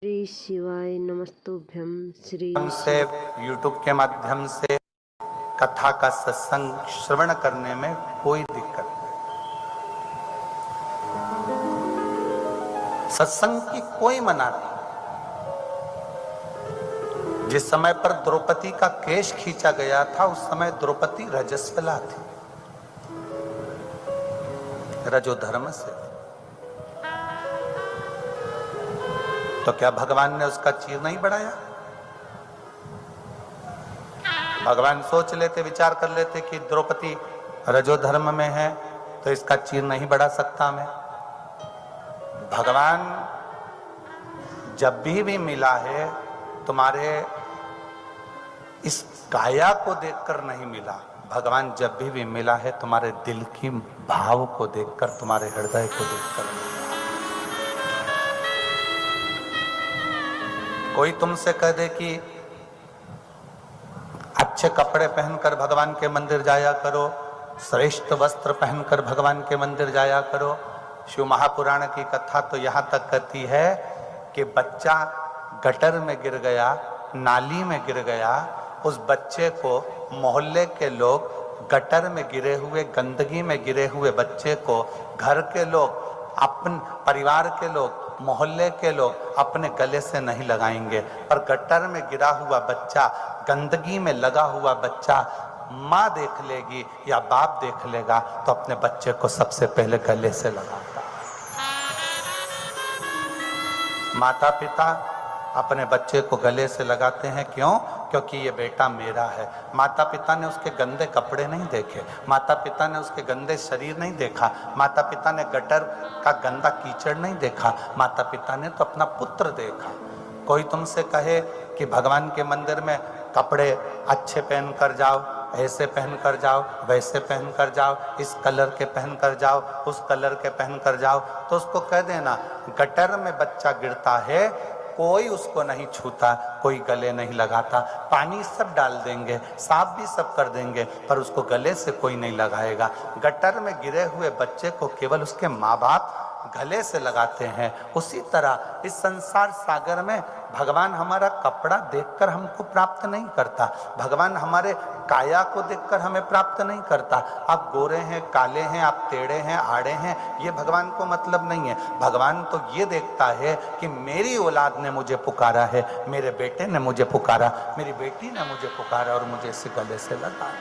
श्री शिवाय नमस्तुभ्यं। श्री से YouTube के माध्यम से कथा का सत्संग श्रवण करने में कोई दिक्कत नहीं, सत्संग की कोई मना नहीं। जिस समय पर द्रौपदी का केश खींचा गया था उस समय द्रौपदी रजस्वला थी, रजोधर्म से। तो क्या भगवान ने उसका चीर नहीं बढ़ाया? भगवान सोच लेते, विचार कर लेते कि द्रौपदी रजोधर्म में है तो इसका चीर नहीं बढ़ा सकता मैं। भगवान जब भी मिला है तुम्हारे इस काया को देखकर नहीं मिला, भगवान जब भी मिला है तुम्हारे दिल की भाव को देखकर, तुम्हारे हृदय को देखकर मिला। कोई तुमसे कह दे कि अच्छे कपड़े पहनकर भगवान के मंदिर जाया करो, श्रेष्ठ वस्त्र पहनकर भगवान के मंदिर जाया करो। शिव महापुराण की कथा तो यहाँ तक कहती है कि बच्चा गटर में गिर गया, नाली में गिर गया, उस बच्चे को मोहल्ले के लोग, गटर में गिरे हुए, गंदगी में गिरे हुए बच्चे को घर के लोग, अपन परिवार के लोग, मोहल्ले के लोग अपने गले से नहीं लगाएंगे। पर गटर में गिरा हुआ बच्चा, गंदगी में लगा हुआ बच्चा माँ देख लेगी या बाप देख लेगा तो अपने बच्चे को सबसे पहले गले से लगाता। माता पिता अपने बच्चे को गले से लगाते हैं, क्यों? क्योंकि ये बेटा मेरा है। माता पिता ने उसके गंदे कपड़े नहीं देखे, माता पिता ने उसके गंदे शरीर नहीं देखा, माता पिता ने गटर का गंदा कीचड़ नहीं देखा, माता पिता ने तो अपना पुत्र देखा। कोई तुमसे कहे कि भगवान के मंदिर में कपड़े अच्छे पहन कर जाओ, ऐसे पहन कर जाओ, वैसे पहन कर जाओ, इस कलर के पहन कर जाओ, उस कलर के पहन कर जाओ, तो उसको कह देना गटर में बच्चा गिरता है, कोई उसको नहीं छूता, कोई गले नहीं लगाता। पानी सब डाल देंगे, साफ भी सब कर देंगे, पर उसको गले से कोई नहीं लगाएगा। गटर में गिरे हुए बच्चे को केवल उसके माँ बाप गले से लगाते हैं। उसी तरह इस संसार सागर में भगवान हमारा कपड़ा देखकर हमको प्राप्त नहीं करता, भगवान हमारे काया को देखकर हमें प्राप्त नहीं करता। आप गोरे हैं, काले हैं, आप टेढ़े हैं, आड़े हैं, ये भगवान को मतलब नहीं है। भगवान तो ये देखता है कि मेरी औलाद ने मुझे पुकारा है, मेरे बेटे ने मुझे पुकारा, मेरी बेटी ने मुझे पुकारा और मुझे इसे गले से लगा।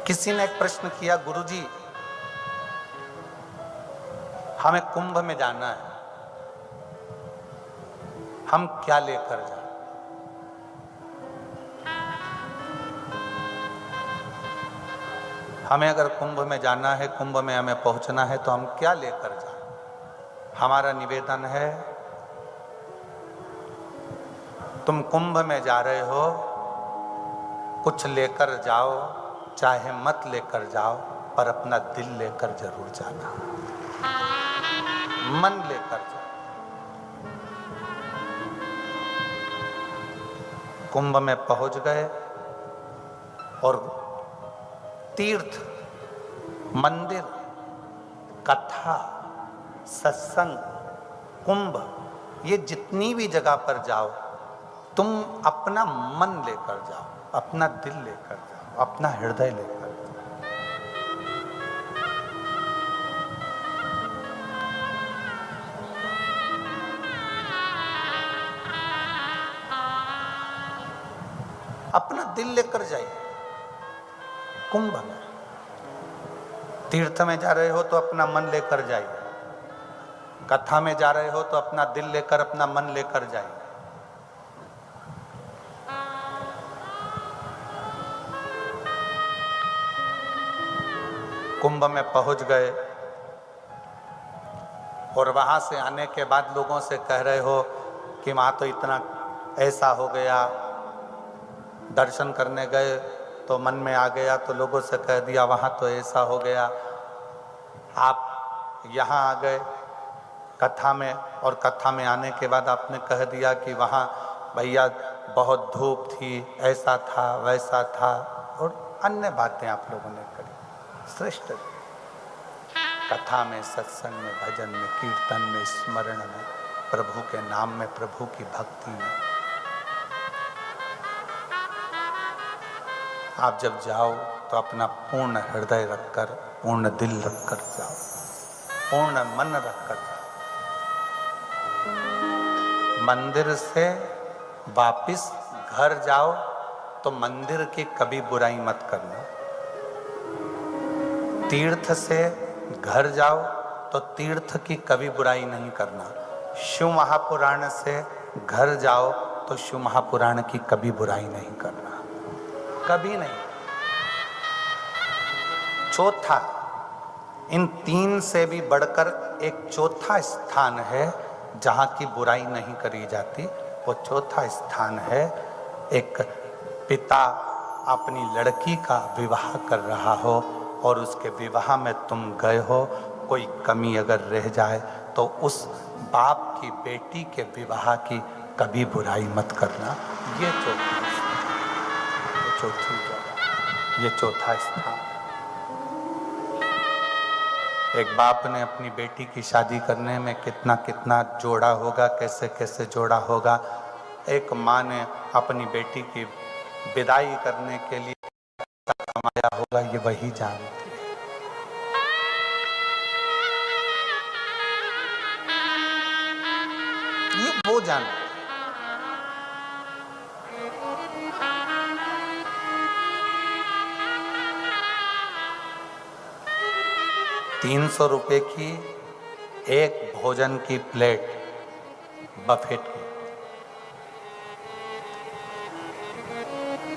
किसी ने एक प्रश्न किया, गुरुजी हमें कुंभ में जाना है, हम क्या लेकर जाएं? हमें अगर कुंभ में जाना है, कुंभ में हमें पहुंचना है तो हम क्या लेकर जाएं? हमारा निवेदन है, तुम कुंभ में जा रहे हो, कुछ लेकर जाओ, चाहे मत लेकर जाओ, पर अपना दिल लेकर जरूर जाना, मन लेकर जाओ। कुंभ में पहुंच गए और तीर्थ, मंदिर, कथा, सत्संग, कुंभ, ये जितनी भी जगह पर जाओ, तुम अपना मन लेकर जाओ, अपना दिल लेकर जाओ, अपना हृदय लेकर। अपना दिल लेकर जाइए। कुंभ में, तीर्थ में जा रहे हो तो अपना मन लेकर जाइए, कथा में जा रहे हो तो अपना दिल लेकर, अपना मन लेकर जाइए। कुंभ में पहुंच गए और वहां से आने के बाद लोगों से कह रहे हो कि वहां तो इतना ऐसा हो गया, दर्शन करने गए तो मन में आ गया तो लोगों से कह दिया वहां तो ऐसा हो गया। आप यहाँ आ गए कथा में, और कथा में आने के बाद आपने कह दिया कि वहाँ भैया बहुत धूप थी, ऐसा था वैसा था, और अन्य बातें आप लोगों ने करी। श्रेष्ठ कथा में, सत्संग में, भजन में, कीर्तन में, स्मरण में, प्रभु के नाम में, प्रभु की भक्ति में आप जब जाओ तो अपना पूर्ण हृदय रखकर, पूर्ण दिल रखकर जाओ, पूर्ण मन रखकर जाओ। मंदिर से वापिस घर जाओ तो मंदिर की कभी बुराई मत करना। तीर्थ से घर जाओ तो तीर्थ की कभी बुराई नहीं करना। शिव महापुराण से घर जाओ तो शिव महापुराण की कभी बुराई नहीं करना, कभी नहीं। चौथा, इन तीन से भी बढ़कर एक चौथा स्थान है जहाँ की बुराई नहीं करी जाती। वो चौथा स्थान है, एक पिता अपनी लड़की का विवाह कर रहा हो और उसके विवाह में तुम गए हो, कोई कमी अगर रह जाए तो उस बाप की बेटी के विवाह की कभी बुराई मत करना। ये चौथी जगह, ये चौथा स्थान। एक बाप ने अपनी बेटी की शादी करने में कितना कितना जोड़ा होगा, कैसे कैसे जोड़ा होगा। एक माँ ने अपनी बेटी की विदाई करने के लिए कमाया होगा, ये वही जानती है। ये वो जानती है। 300 रुपए की एक भोजन की प्लेट बफेट की,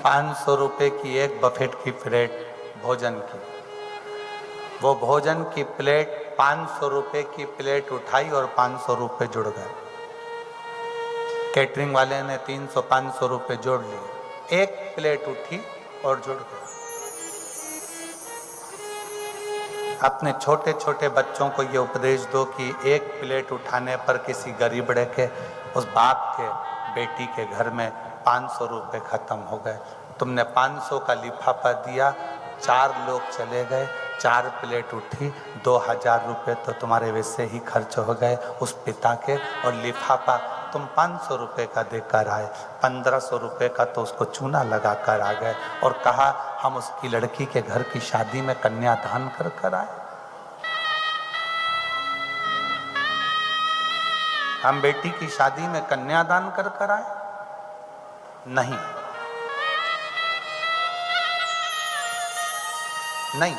500 रुपए की एक बफेट की प्लेट भोजन की। वो भोजन की प्लेट 500 रुपए की प्लेट उठाई और 500 रुपए जुड़ गए। कैटरिंग वाले ने 300-500 रुपए जोड़ लिए, एक प्लेट उठी और जुड़ गई। अपने छोटे छोटे बच्चों को ये उपदेश दो कि एक प्लेट उठाने पर किसी गरीबड़े के, उस बाप के बेटी के घर में 500 रुपए खत्म हो गए। तुमने 500 का लिफाफा दिया, 4 लोग चले गए, 4 प्लेट उठी, 2000 रुपए तो तुम्हारे वैसे ही खर्च हो गए उस पिता के। और लिफाफा तुम 500 रुपए का देकर आए, 1500 रुपए का तो उसको चूना लगा कर आ गए और कहा हम उसकी लड़की के घर की शादी में कन्यादान कर कर आए। हम बेटी की शादी में कन्यादान कर कर आए? नहीं, नहीं।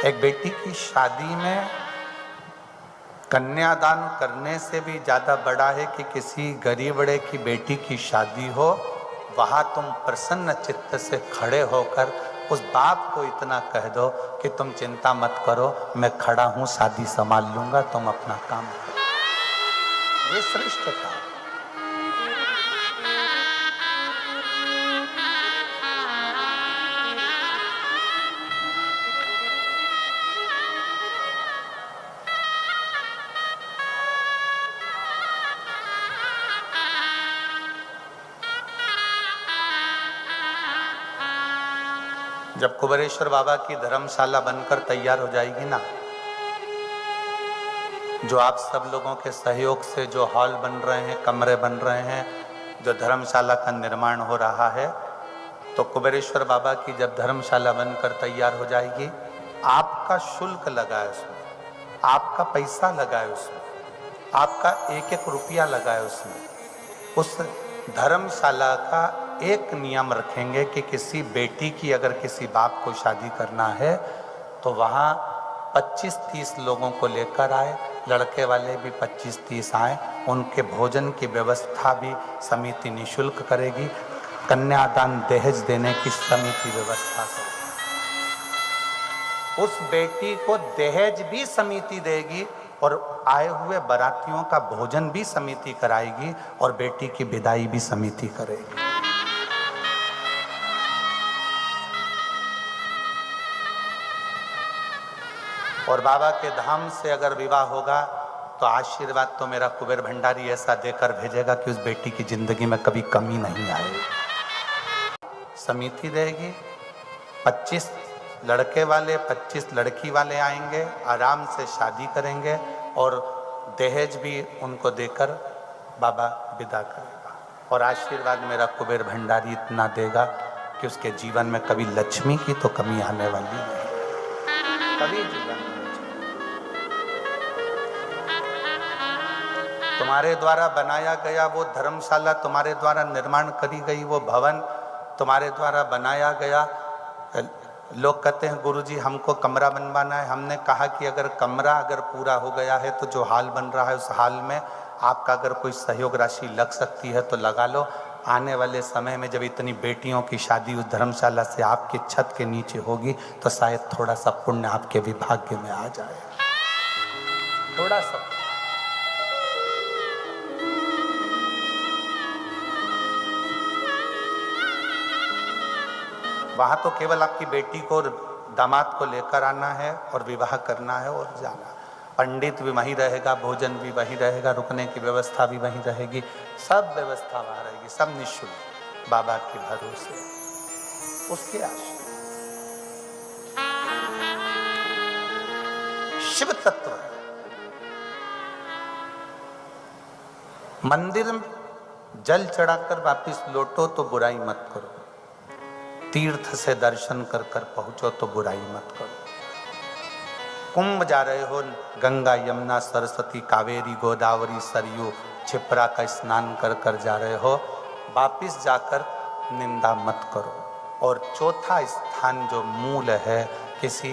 एक बेटी की शादी में कन्यादान करने से भी ज्यादा बड़ा है कि किसी गरीबड़े की बेटी की शादी हो, वहां तुम प्रसन्न चित्त से खड़े होकर उस बाप को इतना कह दो कि तुम चिंता मत करो, मैं खड़ा हूं, शादी संभाल लूंगा, तुम अपना काम करो। ये श्रेष्ठता। जब कुबेरेश्वर बाबा की धर्मशाला बनकर तैयार हो जाएगी ना, जो आप सब लोगों के सहयोग से जो हॉल बन रहे हैं, कमरे बन रहे हैं, जो धर्मशाला का निर्माण हो रहा है, तो कुबेरेश्वर बाबा की जब धर्मशाला बनकर तैयार हो जाएगी, आपका शुल्क लगा है उसमें, आपका पैसा लगा है उसमें, आपका एक एक रुपया लगा है उसमें। उस धर्मशाला का एक नियम रखेंगे कि किसी बेटी की अगर किसी बाप को शादी करना है तो वहाँ 25-30 लोगों को लेकर आए, लड़के वाले भी 25-30 आए, उनके भोजन की व्यवस्था भी समिति निःशुल्क करेगी, कन्यादान दहेज देने की समिति व्यवस्था करेगी, उस बेटी को दहेज भी समिति देगी और आए हुए बारातियों का भोजन भी समिति कराएगी और बेटी की विदाई भी समिति करेगी। और बाबा के धाम से अगर विवाह होगा तो आशीर्वाद तो मेरा कुबेर भंडारी ऐसा देकर भेजेगा कि उस बेटी की जिंदगी में कभी कमी नहीं आएगी। समिति रहेगी, 25 लड़के वाले 25 लड़की वाले आएंगे, आराम से शादी करेंगे और दहेज भी उनको देकर बाबा विदा करेगा। और आशीर्वाद मेरा कुबेर भंडारी इतना देगा कि उसके जीवन में कभी लक्ष्मी की तो कमी आने वाली नहीं, कभी जीवन में। तुम्हारे द्वारा बनाया गया वो धर्मशाला, तुम्हारे द्वारा निर्माण करी गई वो भवन, तुम्हारे द्वारा बनाया गया, लोग कहते हैं गुरुजी हमको कमरा बनवाना है। हमने कहा कि अगर कमरा अगर पूरा हो गया है तो जो हाल बन रहा है उस हाल में आपका अगर कोई सहयोग राशि लग सकती है तो लगा लो। आने वाले समय में जब इतनी बेटियों की शादी उस धर्मशाला से आपके छत के नीचे होगी तो शायद थोड़ा सा पुण्य आपके विभाग्य में आ जाए, थोड़ा सा। वहां तो केवल आपकी बेटी को दामाद को लेकर आना है और विवाह करना है और जाना। पंडित भी वहीं रहेगा, भोजन भी वहीं रहेगा, रुकने की व्यवस्था भी वहीं रहेगी, सब व्यवस्था वहां रहेगी, सब निःशुल्क बाबा के भरोसे, उसके आशीर्वाद। शिव तत्व मंदिर में जल चढ़ाकर वापिस लौटो तो बुराई मत करो, तीर्थ से दर्शन कर कर पहुंचो तो बुराई मत करो। कुंभ जा रहे हो, गंगा यमुना सरस्वती कावेरी गोदावरी सरयू छिप्रा का स्नान कर कर जा रहे हो, वापिस जाकर निंदा मत करो। और चौथा स्थान जो मूल है, किसी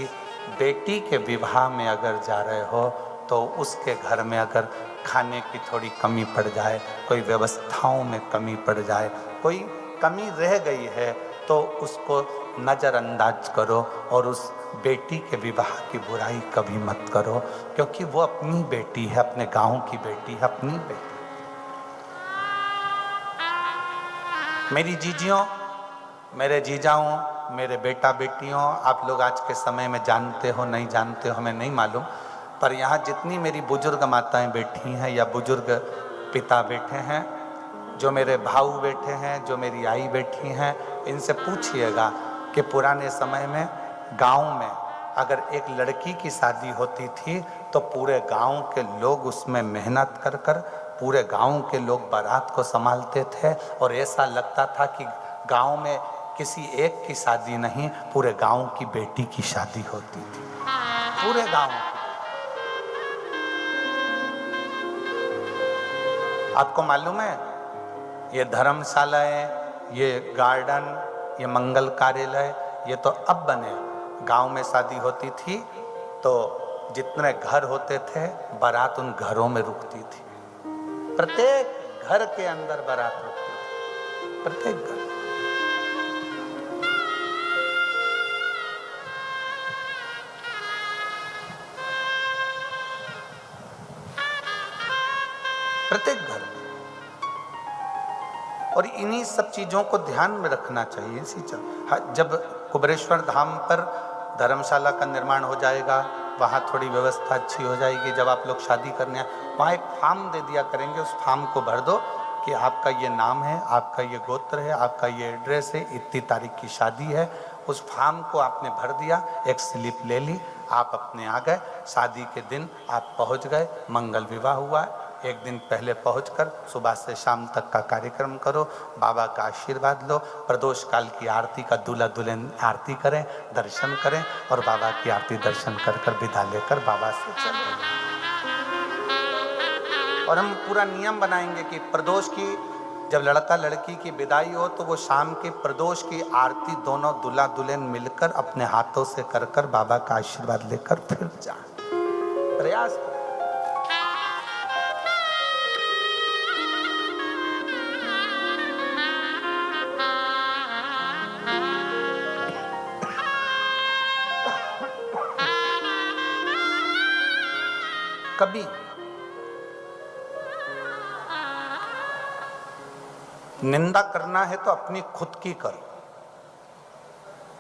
बेटी के विवाह में अगर जा रहे हो तो उसके घर में अगर खाने की थोड़ी कमी पड़ जाए, कोई व्यवस्थाओं में कमी पड़ जाए, कोई कमी रह गई है तो उसको नज़रअंदाज करो और उस बेटी के विवाह की बुराई कभी मत करो, क्योंकि वो अपनी बेटी है, अपने गांव की बेटी है, अपनी बेटी। मेरी जीजियों, मेरे जीजाओं, मेरे बेटा बेटियों, आप लोग आज के समय में जानते हो नहीं जानते हो हमें नहीं मालूम, पर यहाँ जितनी मेरी बुजुर्ग माताएं बैठी हैं या बुजुर्ग पिता बैठे हैं, जो मेरे भाऊ बैठे हैं, जो मेरी आई बैठी हैं, इनसे पूछिएगा कि पुराने समय में गांव में अगर एक लड़की की शादी होती थी तो पूरे गांव के लोग उसमें मेहनत कर कर पूरे गांव के लोग बारात को संभालते थे और ऐसा लगता था कि गांव में किसी एक की शादी नहीं, पूरे गांव की बेटी की शादी होती थी, पूरे गांव की। आपको मालूम है ये धर्मशालाएं, ये गार्डन, ये मंगल कार्यालय, ये तो अब बने। गांव में शादी होती थी तो जितने घर होते थे बारात उन घरों में रुकती थी, प्रत्येक घर के अंदर बारात रुकती थी, प्रत्येक घर। प्रत्येक घर। और इन्हीं सब चीज़ों को ध्यान में रखना चाहिए। इसी जब कुबेरेश्वर धाम पर धर्मशाला का निर्माण हो जाएगा, वहाँ थोड़ी व्यवस्था अच्छी हो जाएगी, जब आप लोग शादी करने वहाँ एक फॉर्म दे दिया करेंगे, उस फॉर्म को भर दो कि आपका ये नाम है, आपका ये गोत्र है, आपका ये एड्रेस है, इतनी तारीख की शादी है। उस फॉर्म को आपने भर दिया, एक स्लिप ले ली, आप अपने आ गए, शादी के दिन आप पहुँच गए, मंगल विवाह हुआ। एक दिन पहले पहुंचकर सुबह से शाम तक का कार्यक्रम करो, बाबा का आशीर्वाद लो, प्रदोष काल की आरती का दूल्हा दुल्हन आरती करें, दर्शन करें और बाबा की आरती दर्शन कर कर विदा लेकर बाबा से चलो। और हम पूरा नियम बनाएंगे कि प्रदोष की जब लड़का लड़की की विदाई हो तो वो शाम के प्रदोष की आरती दोनों दूल्हा दुल्हन मिलकर अपने हाथों से कर कर बाबा का आशीर्वाद लेकर फिर जाए। प्रयास कभी निंदा करना है तो अपनी खुद की करो।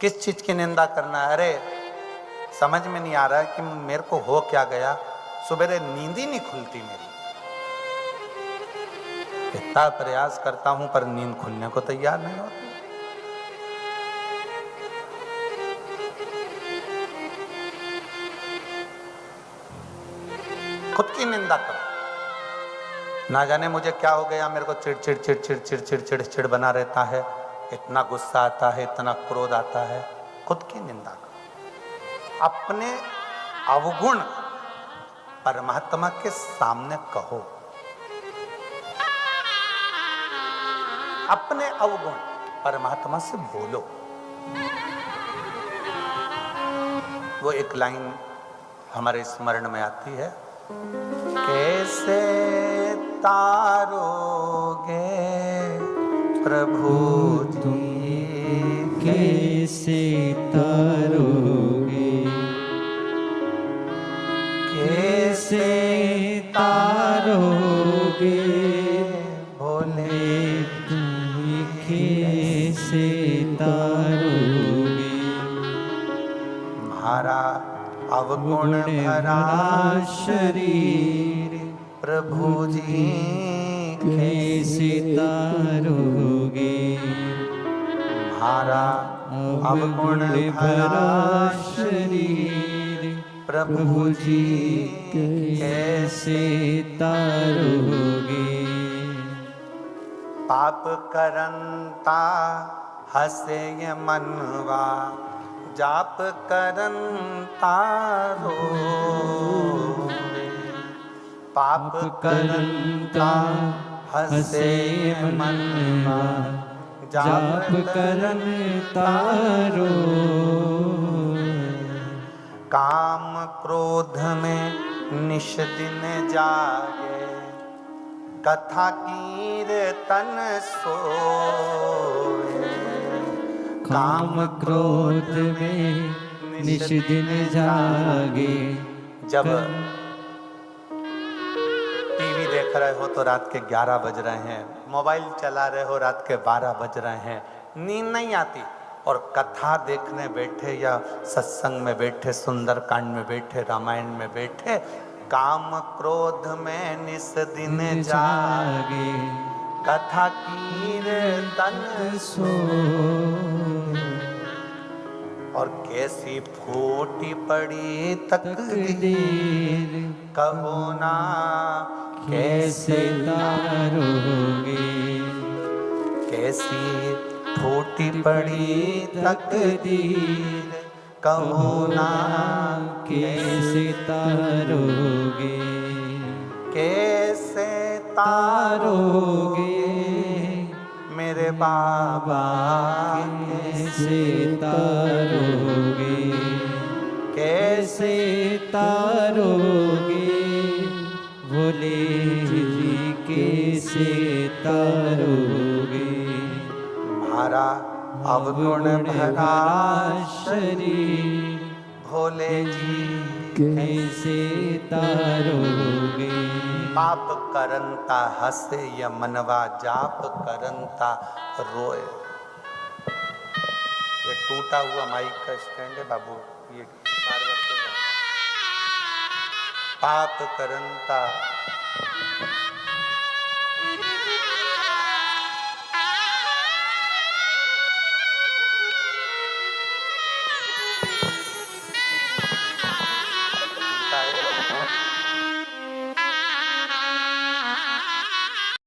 किस चीज की निंदा करना है? अरे समझ में नहीं आ रहा है कि मेरे को हो क्या गया, सुबह नींद ही नहीं खुलती मेरी। इतना प्रयास करता हूं पर नींद खुलने को तैयार नहीं होती। खुद की निंदा करो। ना जाने मुझे क्या हो गया, मेरे को चिड़चिड़ चिड़चिड़ चिड़चिड़ चिड़चिड़ बना रहता है, इतना गुस्सा आता है, इतना क्रोध आता है। खुद की निंदा करो। अपने अवगुण परमात्मा के सामने कहो। अपने अवगुण परमात्मा से बोलो। वो एक लाइन हमारे स्मरण में आती है, कैसे तारोगे प्रभु जी, कैसे तारोगे, कैसे तारोगे भोले तुम, कैसे तारोगे हमारा अवगुण भरा शरीर प्रभु जी, कैसे तारोगे हमारा अवगुण भरा शरीर प्रभु जी, कैसे तारोगे। पाप करंता हसे ये मनवा, जाप करंता रोवे। पाप करंता हसे मनवा, जाप करंता रोवे। काम क्रोध में निश दिन जागे, कथा कीर्तन सोए। काम क्रोध में निश दिन जागे। जब टीवी देख रहे हो तो रात के 11 बज रहे हैं, मोबाइल चला रहे हो रात के 12 बज रहे हैं, नींद नहीं आती, और कथा देखने बैठे या सत्संग में बैठे, सुंदर कांड में बैठे, रामायण में बैठे, काम क्रोध में निस दिन जागे, कथा कीर्तन सोए। और कैसी फूटी पड़ी तकदीर, कहो ना कैसे तारोगे, कैसी फूटी पड़ी तकदीर, कहो ना कैसे तारोगे, कैसे तारोगे मेरे बाबा, कैसे तारोगे, कैसे तारोगे भोले जी, कैसे तारोगे। हमारा अवगुण भरा शरीर भोले जी, कैसे तारोगे। पाप करंता हंसे या मनवा, जाप करंता रोए। ये टूटा हुआ माइक का स्टैंड है बाबू, ये बार-बार क्यों? पाप करंता